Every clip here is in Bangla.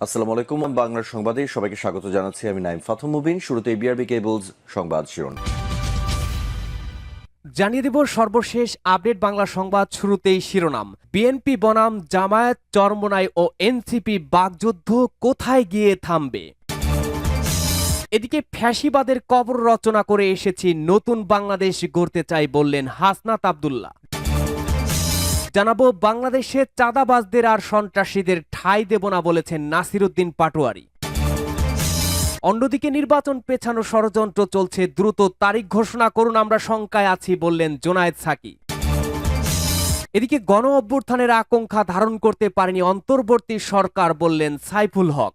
আসসালামু আলাইকুম, বাংলার সংবাদে সবাইকে স্বাগত জানাচ্ছি। আমি নাইম ফাথম মুবিন। শুরুতে বিআরবি কেবলস সংবাদ শিরোনাম জানিয়ে দেব সর্বশেষ আপডেট বাংলা সংবাদ। শুরুতেই শিরোনাম। বিএনপি বনাম জামায়াত, চরমোনাই ও এনসিপি বাগযুদ্ধ কোথায় গিয়ে থামবে? এদিকে ফ্যাসিবাদের কবর রচনা করে এসেছি, নতুন বাংলাদেশ গড়তে চাই বললেন হাসনাত আব্দুল্লাহ। জানাবো বাংলাদেশে চাঁদাবাজদের আর সন্ত্রাসীদের ঠাঁই দেব না বলেছেন নাসিরউদ্দিন পাটোয়ারি। অন্যদিকে নির্বাচন পেছানো ষড়যন্ত্র চলছে, দ্রুত তারিখ ঘোষণা করুন, আমরা শঙ্কায় আছি বললেন জোনায়েদ সাকি। এদিকে গণ অভ্যুত্থানের আকাঙ্ক্ষা ধারণ করতে পারেনি অন্তর্বর্তী সরকার বললেন সাইফুল হক।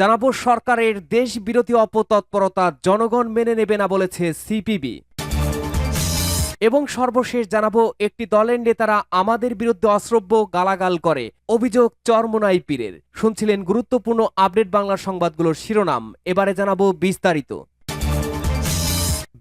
জানাবো সরকারের দেশ বিরোধী অপতৎপরতা জনগণ মেনে নেবে না বলেছে সিপিবি। এবং সর্বশেষ জানাবো একটি দলের নেতারা আমাদের বিরুদ্ধে অশ্রব্য গালাগাল করে, অভিযোগ চরমোনাই পীরের। শুনছিলেন গুরুত্বপূর্ণ আপডেট বাংলা সংবাদগুলোর শিরোনাম, এবারে জানাবো বিস্তারিত।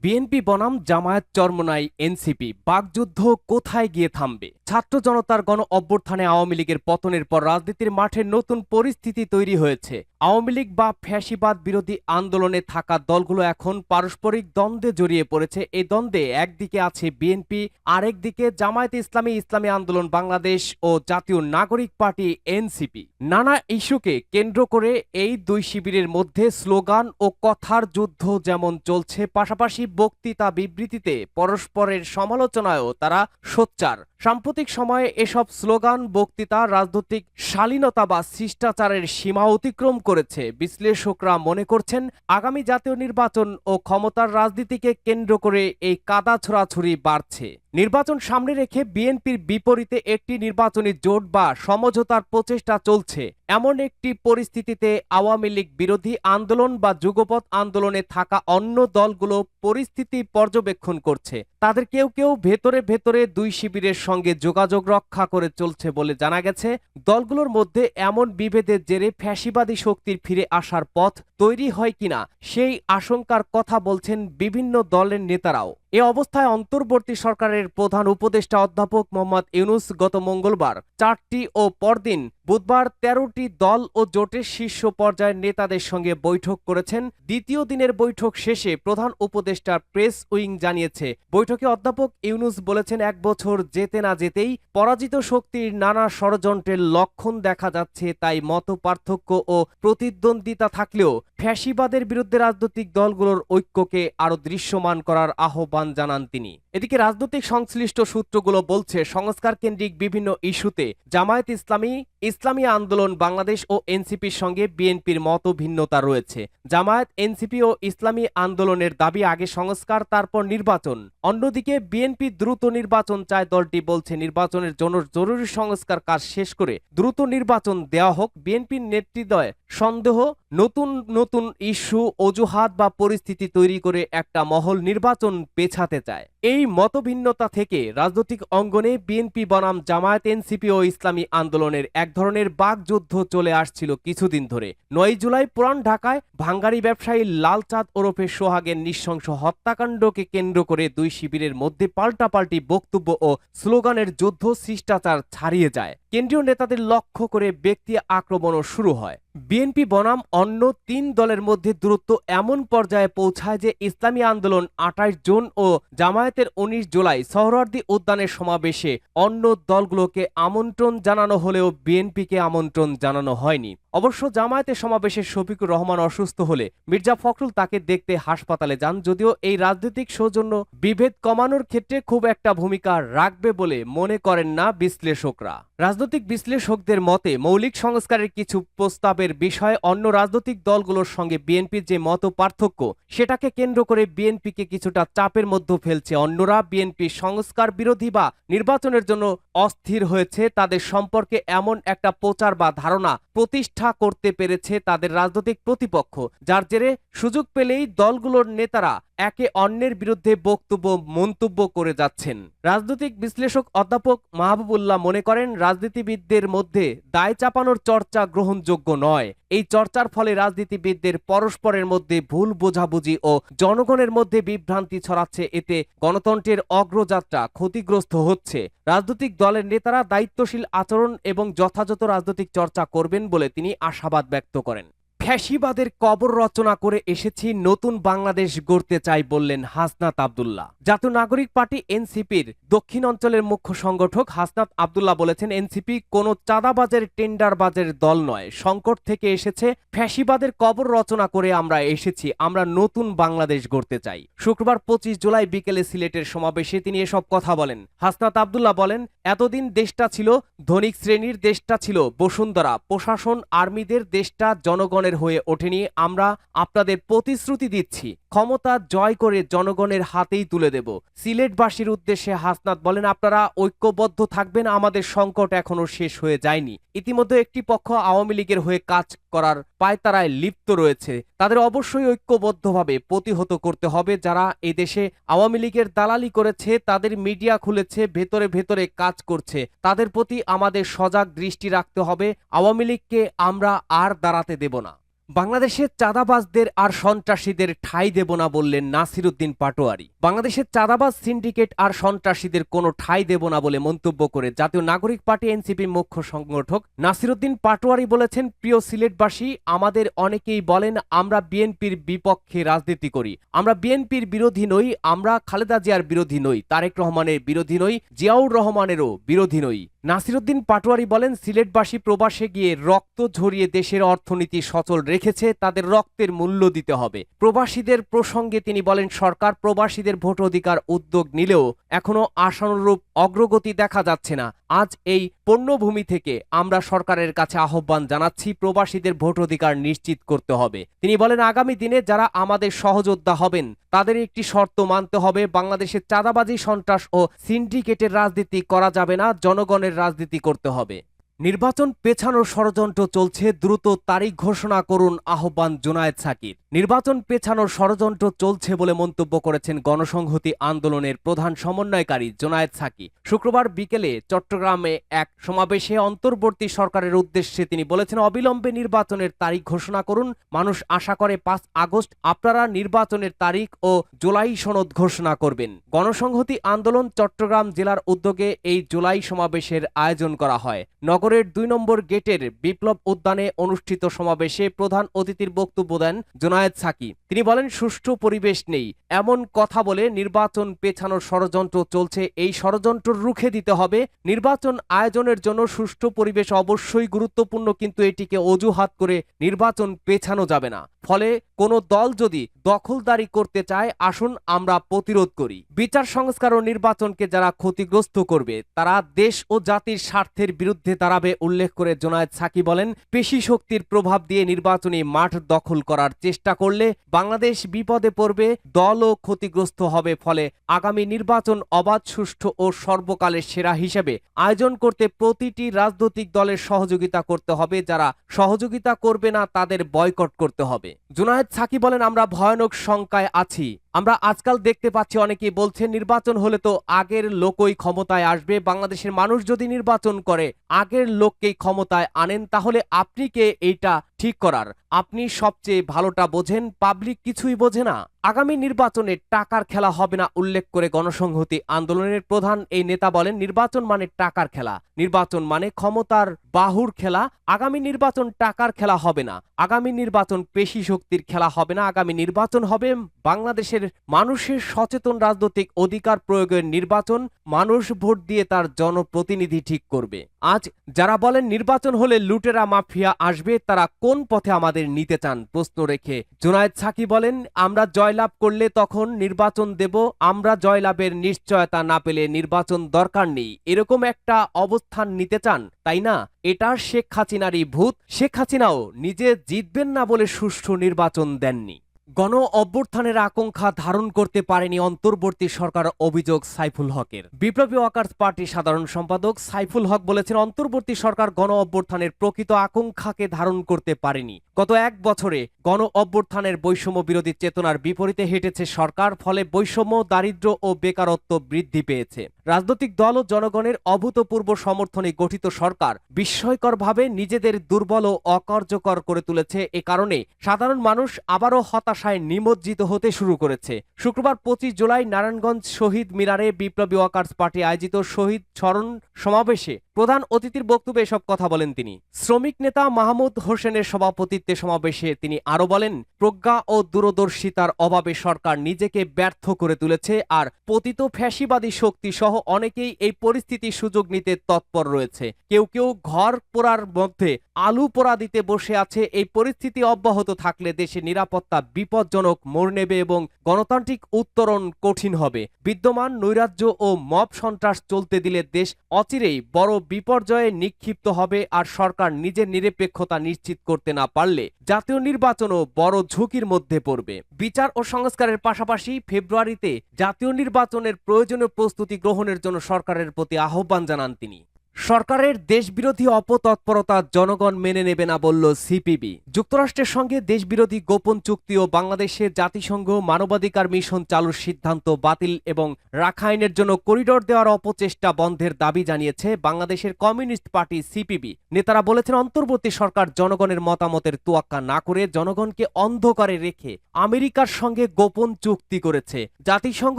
বিএনপি বনাম জামায়াত, চরমোনাই এনসিপি বাগযুদ্ধ কোথায় গিয়ে থামবে? ছাত্র জনতার গণ অভ্যুত্থানে আওয়ামী লীগের পতনের পর রাজনীতির মাঠে নতুন পরিস্থিতি তৈরি হয়েছে। আওয়ামী লীগ বা ফ্যাসিবাদ বিরোধী আন্দোলনে থাকা দলগুলো এখন পারস্পরিক দ্বন্দ্বে জড়িয়ে পড়েছে। এই দ্বন্দ্বে একদিকে আছে বিএনপি, আরেকদিকে জামায়াতে ইসলামী, ইসলামী আন্দোলন বাংলাদেশ ও জাতীয় নাগরিক পার্টি এনসিপি। নানা ইস্যুকে কেন্দ্র করে এই দুই শিবিরের মধ্যে স্লোগান ও কথার যুদ্ধ যেমন চলছে, পাশাপাশি বক্তৃতা বিবৃতিতে পরস্পরের সমালোচনায়ও তারা সোচ্চার। সাম্প্রতিক সময়ে এসব স্লোগান, বক্তৃতা রাজনৈতিক শালীনতা বা শিষ্টাচারের সীমা অতিক্রম করেছে। বিশ্লেষকরা মনে করছেন আগামী জাতীয় নির্বাচন ও ক্ষমতার রাজনীতিকে কেন্দ্র করে এই কাদা ছোড়াছুড়ি বাড়ছে। নির্বাচন সামনে রেখে বিএনপির বিপরীতে একটি নির্বাচনী জোট বা সমঝোতার প্রচেষ্টা চলছে। এমন একটি পরিস্থিতিতে আওয়ামী লীগ বিরোধী আন্দোলন বা যুগপৎ আন্দোলনে থাকা অন্য দলগুলো পরিস্থিতি পর্যবেক্ষণ করছে। তাদের কেউ কেউ ভেতরে ভেতরে দুই শিবিরের সঙ্গে যোগাযোগ রক্ষা করে চলছে বলে জানা গেছে। দলগুলোর মধ্যে এমন বিভেদের জেরে ফ্যাসিবাদী শক্তির ফিরে আসার পথ তৈরি হয় কিনা সেই আশঙ্কার কথা বলছেন বিভিন্ন দলের নেতারাও। এ অবস্থায় অন্তর্বর্তী সরকারের প্রধান উপদেষ্টা অধ্যাপক মোহাম্মদ ইউনূস গত মঙ্গলবার 4টি ও পরদিন বুধবার 13টি দল ও জোটের শীর্ষ পর্যায়ের নেতাদের সঙ্গে বৈঠক করেছেন। দ্বিতীয় দিনের বৈঠক শেষে প্রধান উপদেষ্টার প্রেস উইং জানিয়েছে, বৈঠকে অধ্যাপক ইউনূস বলেছেন, 1 বছর যেতে না যেতেই পরাজিত শক্তির নানা ষড়যন্ত্রের লক্ষণ দেখা যাচ্ছে। তাই মত পার্থক্য ও প্রতিদ্বন্দ্বিতা থাকলেও ফ্যাসিবাদের বিরুদ্ধে রাজনৈতিক দলগুলোর ঐক্যকে আরো দৃশ্যমান করার আহ্বান জানান তিনি। এদিকে রাজনৈতিক সংশ্লিষ্ট সূত্রগুলো বলছে, সংস্কার কেন্দ্রিক বিভিন্ন ইস্যুতে জামায়াত ইসলামী, ইসলামী আন্দোলন বাংলাদেশ ও এনসিপির সঙ্গে বিএনপির মত ভিন্নতা রয়েছে। জামায়াত, এনসিপি ও ইসলামী আন্দোলনের দাবি আগে সংস্কার তারপর নির্বাচন। অন্যদিকে বিএনপি দ্রুত নির্বাচন চায়। দলটি বলছে নির্বাচনের জন্য জরুরি সংস্কার কাজ শেষ করে দ্রুত নির্বাচন দেওয়া হোক। বিএনপির নেতৃত্বে সন্দেহ, নতুন নতুন ইস্যু, অজুহাত বা পরিস্থিতি তৈরি করে একটা মহল নির্বাচন পেছাতে চায়। এই মতভিন্নতা থেকে রাজনৈতিক অঙ্গনে বিএনপি বনাম জামায়াত, এনসিপি ও ইসলামী আন্দোলনের এক ধরনের বাকযুদ্ধ চলে আসছিল কিছুদিন ধরে। 9 জুলাই পুরান ঢাকায় ভাঙ্গারি ব্যবসায়ী লালচাঁদ ওরফে সোহাগের নৃশংস হত্যাকাণ্ডকে কেন্দ্র করে দুই শিবিরের মধ্যে পাল্টাপাল্টি বক্তব্য ও স্লোগানের যুদ্ধ শিষ্টাচার ছাড়িয়ে যায়। কেন্দ্রীয় নেতাদের লক্ষ্য করে ব্যক্তি আক্রমণও শুরু হয়। বিএনপি বনাম অন্য 3 দলের মধ্যে দূরত্ব এমন পর্যায়ে পৌঁছায় যে ইসলামী আন্দোলন 28 জুন ও জামায়াতের 19 জুলাই সোহরাওয়ার্দী উদ্যানের সমাবেশে অন্য দলগুলোকে আমন্ত্রণ জানানো হলেও বিএনপিকে আমন্ত্রণ জানানো হয়নি। অবশ্য জামায়াতের সমাবেশে শফিকুর রহমান অসুস্থ হলে মির্জা ফখরুল তাকে দেখতে হাসপাতালে যান, যদিও এই রাজনৈতিক সৌজন্য বিভেদ কমানোর ক্ষেত্রে খুব একটা ভূমিকা রাখবে বলে মনে করেন না বিশ্লেষকরা। রাজনৈতিক বিশ্লেষকদের মতে মৌলিক সংস্কারের কিছু প্রস্তাবের বিষয়ে অন্য রাজনৈতিক দলগুলোর সঙ্গে বিএনপির যে মত পার্থক্য, সেটাকে কেন্দ্র করে বিএনপিকে কিছুটা চাপের মধ্যে ফেলছে। অন্যরা বিএনপি সংস্কার বিরোধী বা নির্বাচনের জন্য অস্থির হয়েছে, তাদের সম্পর্কে এমন একটা প্রচার বা ধারণা প্রতিষ্ঠা করতে পেরেছে তাদের রাজনৈতিক প্রতিপক্ষ, যার জেরে সুযোগ পেলেই দলগুলোর নেতারা একে অন্যের বিরুদ্ধে বক্তব্য মন্তব্য করে যাচ্ছেন। রাজনৈতিক বিশ্লেষক অধ্যাপক মাহবুবুল্লাহ মনে করেন, রাজনীতিবিদদের মধ্যে দায় চাপানোর চর্চা গ্রহণযোগ্য নয়। এই চর্চার ফলে রাজনীতিবিদদের পরস্পরের মধ্যে ভুল বোঝাবুঝি ও জনগণের মধ্যে বিভ্রান্তি ছড়াচ্ছে। এতে গণতন্ত্রের অগ্রযাত্রা ক্ষতিগ্রস্ত হচ্ছে। রাজনৈতিক দলের নেতারা দায়িত্বশীল আচরণ এবং যথাযথ রাজনৈতিক চর্চা করবেন বলে তিনি আশাবাদ ব্যক্ত করেন। ফ্যাসিবাদের কবর রচনা করে এসেছি, নতুন বাংলাদেশ গড়তে চাই বললেন হাসনাত আব্দুল্লাহ। জাতীয় নাগরিক পার্টি এনসিপির দক্ষিণ অঞ্চলের মুখ্য সংগঠক হাসনাত আব্দুল্লাহ বলেছেন, এনসিপি কোনো চাঁদাবাজের টেন্ডারবাজের দল নয়। সংকট থেকে এসেছে, ফ্যাসিবাদের কবর রচনা করে আমরা এসেছি, আমরা নতুন বাংলাদেশ গড়তে চাই। শুক্রবার 25 জুলাই বিকেলে সিলেটের সমাবেশে তিনি এসব কথা বলেন। হাসনাত আব্দুল্লাহ বলেন, এতদিন দেশটা ছিল ধনিক শ্রেণীর, দেশটা ছিল বসুন্ধরা, প্রশাসন আর্মিদের, দেশটা জনগণের হয়ে ওঠেনি। আমরা আপনাদের প্রতিশ্রুতি দিচ্ছি, ক্ষমতা জয় করে জনগণের হাতেই তুলে দেব। সিলেটবাসীর উদ্দেশ্যে হাসনাত বলেন, আপনারা ঐক্যবদ্ধ থাকবেন, আমাদের সংকট এখনো শেষ হয়ে যায়নি। ইতিমধ্যে একটি পক্ষ আওয়ামী লীগের হয়ে কাজ করার পায়তারায় লিপ্ত রয়েছে, তাদের অবশ্যই ঐক্যবদ্ধভাবে প্রতিহত করতে হবে। যারা এদেশে আওয়ামী লীগের দালালি করেছে, তাদের মিডিয়া খুলেছে, ভেতরে ভেতরে কাজ করছে, তাদের প্রতি আমাদের সজাগ দৃষ্টি রাখতে হবে। আওয়ামী লীগকে আমরা আর দাঁড়াতে দেব না। বাংলাদেশের চাঁদাবাজদের আর সন্ত্রাসীদের ঠাঁই দেব না বললেন নাসিরুদ্দিন পাটোয়ারি। বাংলাদেশের চাঁদাবাজ সিন্ডিকেট আর সন্ত্রাসীদের কোনো ঠাঁই দেব না বলে মন্তব্য করে জাতীয় নাগরিক পার্টি এনসিপি মুখ্য সংগঠক নাসিরুদ্দিন পাটোয়ারি বলেছেন, প্রিয় সিলেটবাসী, আমাদের অনেকেই বলেন আমরা বিএনপির বিপক্ষে রাজনীতি করি। আমরা বিএনপির বিরোধী নই, আমরা খালেদা জিয়ার বিরোধী নই, তারেক রহমানের বিরোধী নই, জিয়াউর রহমানেরও বিরোধী নই। নাসিরুদ্দিন পাটোয়ারি বলেন, সিলেটবাসী প্রবাসে গিয়ে রক্ত ঝরিয়ে দেশের অর্থনীতি সচল রেখেছে, তাদের রক্তের মূল্য দিতে হবে। প্রবাসীদের প্রসঙ্গে তিনি বলেন, সরকার প্রবাসীদের ভোট অধিকার উদ্যোগ নিলেও এখনো আশানুরূপ অগ্রগতি দেখা যাচ্ছে না। আজ এই পণ্যভূমি থেকে আমরা সরকারের কাছে আহ্বান জানাচ্ছি, প্রবাসীদের ভোট অধিকার নিশ্চিত করতে হবে। তিনি বলেন, আগামী দিনে যারা আমাদের সহযোদ্ধা হবেন তাদের একটি শর্ত মানতে হবে, বাংলাদেশের চাঁদাবাজি, সন্ত্রাস ও সিন্ডিকেটের রাজনীতি করা যাবে না, জনগণের রাজনীতি করতে হবে। নির্বাচন পেছানোর ষড়যন্ত্র চলছে, দ্রুত তারিখ ঘোষণা করুন আহ্বান জুনায়েদ সাকির। নির্বাচন পেছানোর ষড়যন্ত্র চলছে বলে মন্তব্য করেছেন গণসংহতি আন্দোলনের প্রধান সমন্বয়কারী জুনায়েদ সাকি। শুক্রবার বিকেলে চট্টগ্রামে এক সমাবেশে অন্তর্বর্তী সরকারের উদ্দেশ্যে তিনি বলেছেন, অবিলম্বে নির্বাচনের তারিখ ঘোষণা করুন। মানুষ আশা করে 5 আগস্ট আপনারা নির্বাচনের তারিখ ও জুলাই সনদ ঘোষণা করবেন। গণসংহতি আন্দোলন চট্টগ্রাম জেলার উদ্যোগে এই জুলাই সমাবেশের আয়োজন করা হয়। নগরের 2 নম্বর গেটের বিপ্লব উদ্যানে অনুষ্ঠিত সমাবেশে প্রধান অতিথির বক্তব্য দেন জুনায়েদ সাকি। তিনি বলেন, সুষ্ঠু পরিবেশ নেই এমন কথা বলে নির্বাচন পেছানোর ষড়যন্ত্র চলছে, এই ষড়যন্ত্র রুখে দিতে হবে। নির্বাচন আয়োজনের জন্য সুষ্ঠু পরিবেশ অবশ্যই গুরুত্বপূর্ণ, কিন্তু এটিকে অজুহাত করে নির্বাচন পেছানো যাবে না। ফলে কোনো দল যদি দখলদারি করতে চায়, আসুন আমরা প্রতিরোধ করি। বিচার সংস্কার ও নির্বাচনকে যারা ক্ষতিগ্রস্ত করবে তারা দেশ ও জাতির স্বার্থের বিরুদ্ধে দাঁড়াবে উল্লেখ করে জুনায়েদ সাকি বলেন, পেশি শক্তির প্রভাব দিয়ে নির্বাচনী মাঠ দখল করার চেষ্টা করলে বাংলাদেশ বিপদে পড়বে, দলও ক্ষতিগ্রস্ত হবে। ফলে আগামী নির্বাচন অবাধ, সুষ্ঠু ও সর্বকালের সেরা হিসেবে আয়োজন করতে প্রতিটি রাজনৈতিক দলের সহযোগিতা করতে হবে, যারা সহযোগিতা করবে না তাদের বয়কট করতে হবে। জুনায়েদ সাকি বলেন, আমরা ভয়ানক শঙ্কায় আছি। আমরা আজকাল দেখতে পাচ্ছি অনেকেই বলছে নির্বাচন হলে তো আগের লোকই ক্ষমতায় আসবে। বাংলাদেশের মানুষ যদি নির্বাচন করে আগের লোককেই ক্ষমতায় আনেন, তাহলে আপনি কে এইটা ঠিক করার? আপনি সবচেয়ে ভালোটা বোঝেন, পাবলিক কিছুই বোঝে না। আগামী নির্বাচনে টাকার খেলা হবে না উল্লেখ করে গণসংহতি আন্দোলনের প্রধান এই নেতা বলেন, নির্বাচন মানে টাকার খেলা, নির্বাচন মানে ক্ষমতার বাহুর খেলা। আগামী নির্বাচন টাকার খেলা হবে না, আগামী নির্বাচন পেশি শক্তির খেলা হবে না, আগামী নির্বাচন হবে বাংলাদেশের মানুষের সচেতন রাজনৈতিক অধিকার প্রয়োগের নির্বাচন। মানুষ ভোট দিয়ে তার জনপ্রতিনিধি ঠিক করবে। আজ যারা বলেন নির্বাচন হলে লুটেরা মাফিয়া আসবে, তারা কোন পথে আমাদের নিতে চান প্রশ্ন রেখে জুনায়েদ সাকি বলেন, আমরা জয়লাভ করলে তখন নির্বাচন দেব, আমরা জয়লাভের নিশ্চয়তা না পেলে নির্বাচন দরকার নেই, এরকম একটা অবস্থান নিতে চান তাই না? এটা শেখ হাসিনারই ভূত। শেখ হাসিনাও নিজে জিতবেন না বলে সুষ্ঠু নির্বাচন দেননি। গণ অভ্যুত্থানের আকাঙ্ক্ষা ধারণ করতে পারেনি অন্তর্বর্তী সরকার, অভিযোগ সাইফুল হকের। বিপ্লবী ওয়ার্কার্স পার্টির সাধারণ সম্পাদক সাইফুল হক বলেছেন, অন্তর্বর্তী সরকার গণ অভ্যুত্থানের প্রকৃত আকাঙ্ক্ষাকে ধারণ করতে পারেনি। গত এক বছরে গণ অভ্যুত্থানের বৈষম্য বিরোধী চেতনার বিপরীতে হেঁটেছে সরকার, ফলে বৈষম্য, দারিদ্র্য ও বেকারত্ব বৃদ্ধি পেয়েছে। রাজনৈতিক দল ও জনগণের অভূতপূর্ব সমর্থনে গঠিত সরকার বিস্ময়করভাবে নিজেদের দুর্বল ও অকার্যকর করে তুলেছে। এ কারণে সাধারণ মানুষ আবারও হতাশায় নিমজ্জিত হতে শুরু করেছে। শুক্রবার 25 জুলাই নারায়ণগঞ্জ শহীদ মিনারে বিপ্লবী ওয়ার্কার্স পার্টি আয়োজিত শহীদ স্মরণ সমাবেশে প্রধান অতিথির বক্তব্যে এসব কথা বলেন তিনি। শ্রমিক নেতা মাহমুদ হোসেনের সভাপতিত্বে সমাবেশে তিনি আরো বলেন, প্রজ্ঞা ও দূরদর্শিতার অভাবে সরকার নিজেকে ব্যর্থ করে তুলেছে, আর পতিত ফ্যাসিবাদী শক্তি সহ অনেকেই এই পরিস্থিতির সুযোগ নিতে তৎপর রয়েছে। কেউ কেউ ঘর পোড়ার মধ্যে আলু পোড়া দিতে বসে আছে। এই পরিস্থিতি অব্যাহত থাকলে দেশের নিরাপত্তা বিপজ্জনক মোড় নেবে এবং গণতান্ত্রিক উত্তরণ কঠিন হবে। বিদ্যমান নৈরাজ্য ও মব সন্ত্রাস চলতে দিলে দেশ অচিরেই বড় বিপর্যয়ে নিক্ষিপ্ত হবে, আর সরকার নিজের নিরপেক্ষতা নিশ্চিত করতে না পারলে জাতীয় নির্বাচনও বড় ঝুঁকির মধ্যে পড়বে। বিচার ও সংস্কারের পাশাপাশি ফেব্রুয়ারিতে জাতীয় নির্বাচনের প্রয়োজনীয় প্রস্তুতি গ্রহণের জন্য সরকারের প্রতি আহ্বান জানান তিনি। সরকারের দেশবিরোধী অপতৎপরতা জনগণ মেনে নেবে না বলল সিপিবি। যুক্তরাষ্ট্রের সঙ্গে দেশবিরোধী গোপন চুক্তি ও বাংলাদেশে জাতিসংঘ মানবাধিকার মিশন চালুর সিদ্ধান্ত বাতিল এবং রাখাইনের জন্য করিডোর দেওয়ার অপচেষ্টা বন্ধের দাবি জানিয়েছে বাংলাদেশের কমিউনিস্ট পার্টি সিপিবি। নেতারা বলেছেন, অন্তর্বর্তী সরকার জনগণের মতামতের তোয়াক্কা না করে বজনগণকে অন্ধকারে রেখে আমেরিকার সঙ্গে গোপন চুক্তি করেছে। জাতিসংঘ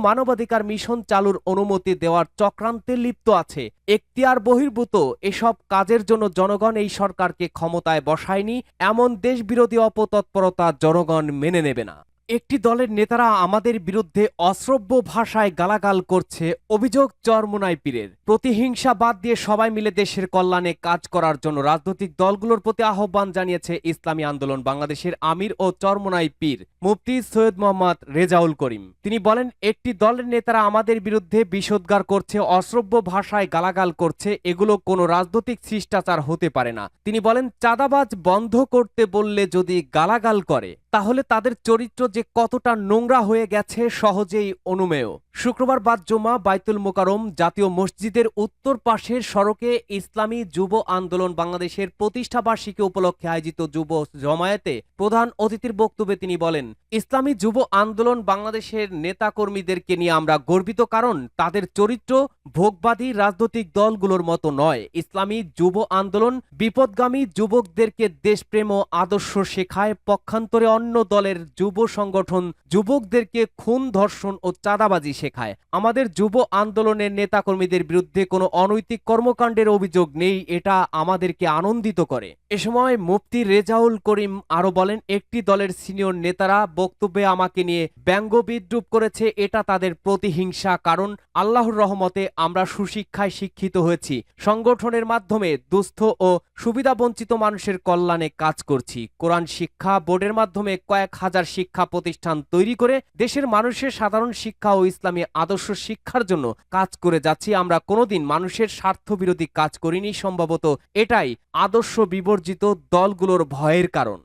মানবাধিকার মিশন চালুর অনুমতি দেওয়ার চক্রান্তে লিপ্ত আছে। এখতিয়ার বহির্ভূত এসব কাজের জন্য জনগণ এই সরকারকে ক্ষমতায় বসায়নি। এমন দেশবিরোধী অপতৎপরতা জনগণ মেনে নেবে না। একটি দলের নেতারা আমাদের বিরুদ্ধে অশ্রব্য ভাষায় গালাগাল করছে, অভিযোগ চরমোনাই পীরের। প্রতিহিংসা বাদ দিয়ে সবাই মিলে দেশের কল্যাণে কাজ করার জন্য রাজনৈতিক দলগুলোর প্রতি আহ্বান জানিয়েছে ইসলামী আন্দোলন বাংলাদেশের আমির ও চরমোনাই পীর মুফতি সৈয়দ মোহাম্মদ রেজাউল করিম। তিনি বলেন, একটি দলের নেতারা আমাদের বিরুদ্ধে বিষোদ্গার করছে, অশ্রব্য ভাষায় গালাগাল করছে, এগুলো কোনো রাজনৈতিক শিষ্টাচার হতে পারে না। তিনি বলেন, চাঁদাবাজ বন্ধ করতে বললে যদি গালাগাল করে তাহলে তাদের চরিত্র যে কতটা নোংরা হয়ে গেছে সহজেই অনুমেয়। শুক্রবার বাদ জুমা বাইতুল মোকাররম জাতীয় মসজিদের উত্তর পাশের সড়কে ইসলামী যুব আন্দোলন বাংলাদেশের প্রতিষ্ঠাবার্ষিকী উপলক্ষে আয়োজিত যুব জমায়েতে প্রধান অতিথির বক্তব্যে তিনি বলেন, ইসলামী যুব আন্দোলন বাংলাদেশের নেতাকর্মীদেরকে নিয়ে আমরা গর্বিত, কারণ তাদের চরিত্র ভোগবাদী রাজনৈতিক দলগুলোর মতো নয়। ইসলামী যুব আন্দোলন বিপদগামী যুবকদেরকে দেশপ্রেম ও আদর্শ শেখায়, পক্ষান্তরে অন্য দলের যুব সংগঠন যুবকদেরকে খুন, ধর্ষণ ও চাঁদাবাজি শেখায়। আমাদের যুব আন্দোলনের নেতাকর্মীদের বিরুদ্ধে কোনো অনৈতিক কর্মকাণ্ডের অভিযোগ নেই, এটা আমাদেরকে আনন্দিত করে। এ সময় মুফতি রেজাউল করিম আরো বলেন, একটি দলের সিনিয়র নেতারা বক্তব্যে আমাকে নিয়ে ব্যঙ্গ বিদ্রুপ করেছে, এটা তাদের প্রতিহিংসা, কারণ আল্লাহর রহমতে আমরা সুশিক্ষায় শিক্ষিত হয়েছি। সংগঠনের মাধ্যমে দুস্থ ও সুবিধাবঞ্চিত মানুষের কল্যাণে কাজ করছি। কোরআন শিক্ষা বোর্ডের মাধ্যমে কয়েক হাজার শিক্ষা প্রতিষ্ঠান তৈরি করে দেশের মানুষের সাধারণ শিক্ষা ও ইসলামী আদর্শ শিক্ষার জন্য কাজ করে যাচ্ছি। আমরা কোনোদিন মানুষের স্বার্থবিরোধী কাজ করিনি। সম্ভবত এটাই আদর্শ বিবর্জিত দলগুলোর ভয়ের কারণ।